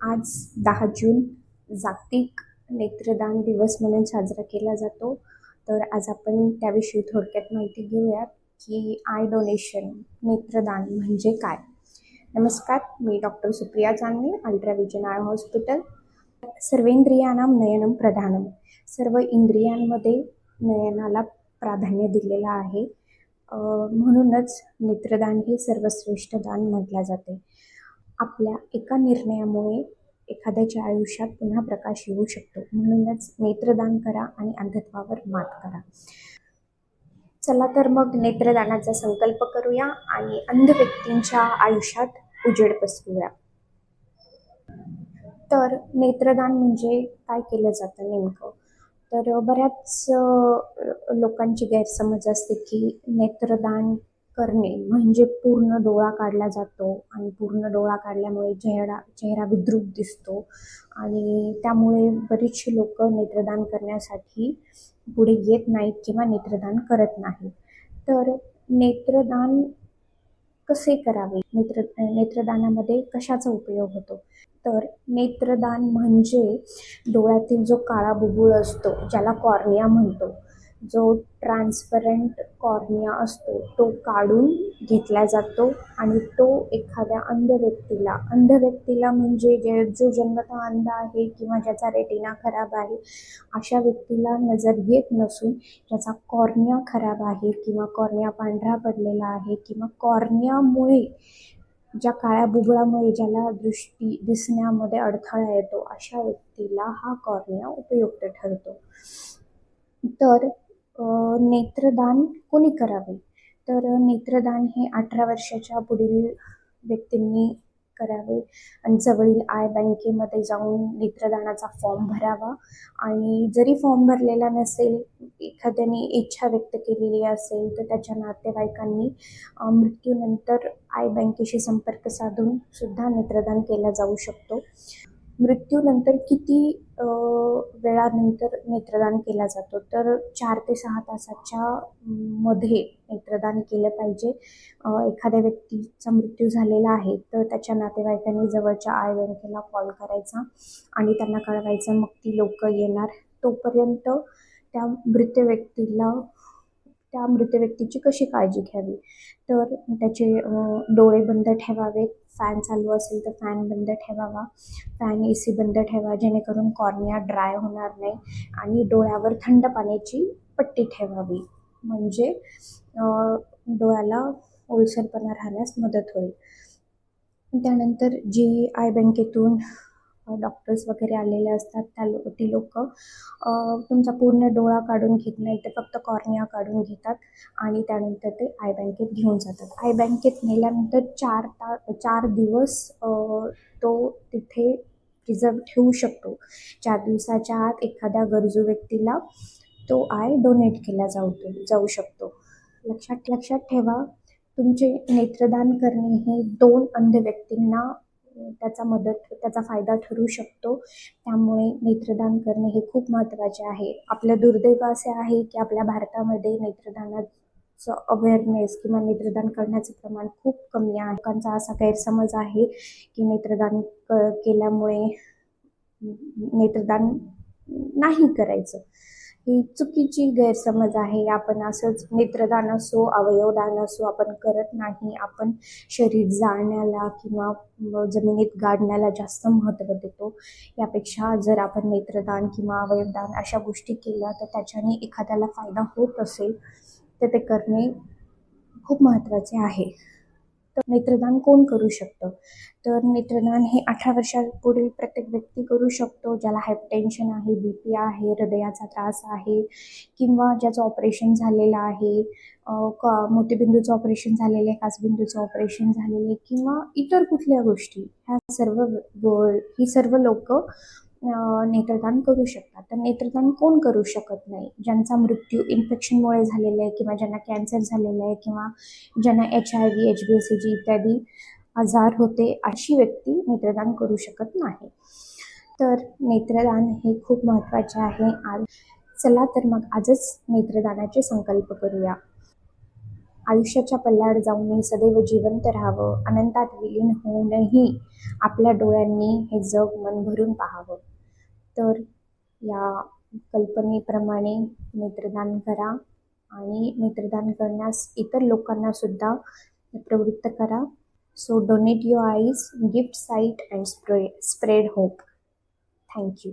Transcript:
आज 10 जून जागतिक नेत्रदान दिवस म्हणून साजरा केला जातो. तर आज आपण त्याविषयी थोडक्यात माहिती घेऊयात की आय डोनेशन नेत्रदान म्हणजे काय. नमस्कार, मी doctor Supriya Chandane, अल्ट्राविजन I hospital. सर्वेंद्रियाणां नयनं प्रधानम. सर्व इंद्रियांमध्ये नयनाला प्राधान्य दिलेलं आहे. म्हणूनच नेत्रदान हे सर्वश्रेष्ठ दान म्हटले जाते. आपल्या एका निर्णयामुळे एखाद्याच्या आयुष्यात पुन्हा प्रकाश येऊ शकतो. म्हणूनच नेत्रदान करा आणि अंधत्वावर मात करा. चला तर मग नेत्रदानाचा संकल्प करूया आणि अंध व्यक्तींच्या आयुष्यात उजेड पसरूया. तर नेत्रदान म्हणजे काय केलं जातं नेमकं? तर बऱ्याच लोकांची गैरसमज असते की नेत्रदान करणे म्हणजे पूर्ण डोळा काढला जातो आणि पूर्ण डोळा काढल्यामुळे चेहरा विद्रूप दिसतो आणि त्यामुळे बरीचशी लोक नेत्रदान करण्यासाठी पुढे येत नाहीत किंवा नेत्रदान करत नाहीत. तर नेत्रदान कसे करावे, नेत्रदानामध्ये कशाचा उपयोग होतो? तर नेत्रदान म्हणजे डोळ्यातील जो काळा बुबुळ असतो, ज्याला कॉर्निया म्हणतो, जो ट्रान्सपरंट कॉर्निया असतो तो काढून घेतला जातो आणि तो एखाद्या अंध व्यक्तीला म्हणजे जो जन्मतः अंध आहे किंवा ज्याचा रेटिना खराब आहे अशा व्यक्तीला नजर येत नसून ज्याचा कॉर्निया खराब आहे किंवा कॉर्निया पांढरा पडलेला आहे किंवा कॉर्नियामुळे ज्या काळ्या बुबुळामुळे ज्याला दृष्टी दिसण्यामध्ये अडथळा येतो अशा व्यक्तीला हा कॉर्निया उपयुक्त ठरतो. तर नेत्रदान कोणी करावे? तर नेत्रदान हे 18 वर्षाच्या पुढील व्यक्तींनी करावे आणि जवळील आय बँकेमध्ये जाऊन नेत्रदानाचा फॉर्म भरावा आणि जरी फॉर्म भरलेला नसेल, एखाद्याने इच्छा व्यक्त केलेली असेल तर त्याच्या नातेवाईकांनी मृत्यूनंतर आय बँकेशी संपर्क साधून सुद्धा नेत्रदान केला जाऊ शकतो. मृत्यूनंतर किती वेळानंतर नेत्रदान केला जातो? तर 4 ते 6 तासाच्या मध्ये नेत्रदान केलं पाहिजे. एखाद्या व्यक्तीचा मृत्यू झालेला आहे तर त्याच्या नातेवाईकांनी जवळच्या आय बँकेला कॉल करायचा आणि त्यांना कळवायचं. मग ती लोक येणार. तोपर्यंत त्या मृत व्यक्तीची कशी काळजी घ्यावी? तर त्याचे डोळे बंद ठेवावेत. फॅन चालू असेल तर फॅन बंद ठेवावा. फॅन AC बंद ठेवा जेणेकरून कॉर्निया ड्राय होणार नाही आणि डोळ्यावर थंड पाण्याची पट्टी ठेवावी म्हणजे डोळ्याला ओलसरपणा राहण्यास मदत होईल. त्यानंतर जी आय बँकेतून डॉक्टर्स वगैरे आलेले असतात ती लोक तुमचा पूर्ण डोळा काढून घेत नाही तर फक्त कॉर्निया काढून घेतात आणि त्यानंतर ते आय बँकेत घेऊन जातात. आय बँकेत नेल्यानंतर 4 दिवस तो तिथे प्रिझर्व ठेवू शकतो. 4 दिवसाच्या आत एखाद्या गरजू व्यक्तीला तो आय डोनेट केला जाऊ शकतो. लक्षात ठेवा, तुमचे नेत्रदान करणे हे 2 अंध व्यक्तींना त्याचा फायदा ठरू शकतो. त्यामुळे नेत्रदान करणे हे खूप महत्त्वाचे आहे. आपलं दुर्दैव असे आहे की आपल्या भारतामध्ये नेत्रदानाचं अवेअरनेस किंवा नेत्रदान करण्याचं प्रमाण खूप कमी आहे. लोकांचा असा गैरसमज आहे की नेत्रदान केल्यामुळे नेत्रदान नाही करायचं. ही चुकीची गैरसमज आहे. आपण असंच नेत्रदान असो अवयवदान असो आपण करत नाही. आपण शरीर जाळण्याला किंवा जमिनीत गाडण्याला जास्त महत्त्व देतो. यापेक्षा जर आपण नेत्रदान किंवा अवयवदान अशा गोष्टी केल्या तर त्याच्याने एखाद्याला फायदा होत असेल तर ते करणे खूप महत्त्वाचे आहे. तर नेत्रदान कोण करू शकतं? तर नेत्रदान हे 18 वर्षापुढील प्रत्येक व्यक्ती करू शकतो. ज्याला हायपरटेन्शन आहे, BP आहे, हृदयाचा त्रास आहे किंवा ज्याचं ऑपरेशन झालेलं आहे, मोतीबिंदूचं ऑपरेशन झालेलं आहे, कासबिंदूचं ऑपरेशन झालेलं आहे किंवा इतर कुठल्या गोष्टी, ही सर्व लोक नेत्रदान करू शकतात. तर नेत्रदान कोण करू शकत नाही? ज्यांचा मृत्यू इन्फेक्शनमुळे झालेला आहे किंवा ज्यांना कॅन्सर झालेला आहे किंवा ज्यांना HIV, HBsAg इत्यादी आजार होते अशी व्यक्ती नेत्रदान करू शकत नाही. तर नेत्रदान हे खूप महत्त्वाचे आहे. चला तर मग आजच नेत्रदानाचे संकल्प करूया. आयुष्याच्या पल्ल्याड जाऊनही सदैव जिवंत राहावं, अनंतात विलीन होऊनही आपल्या डोळ्यांनी हे जग मन भरून पाहावं. तर या कल्पनेप्रमाणे नेत्रदान करा आणि नेत्रदान करण्यास इतर लोकांना सुद्धा प्रवृत्त करा. So donate your eyes, gift site and spread hope. Thank you.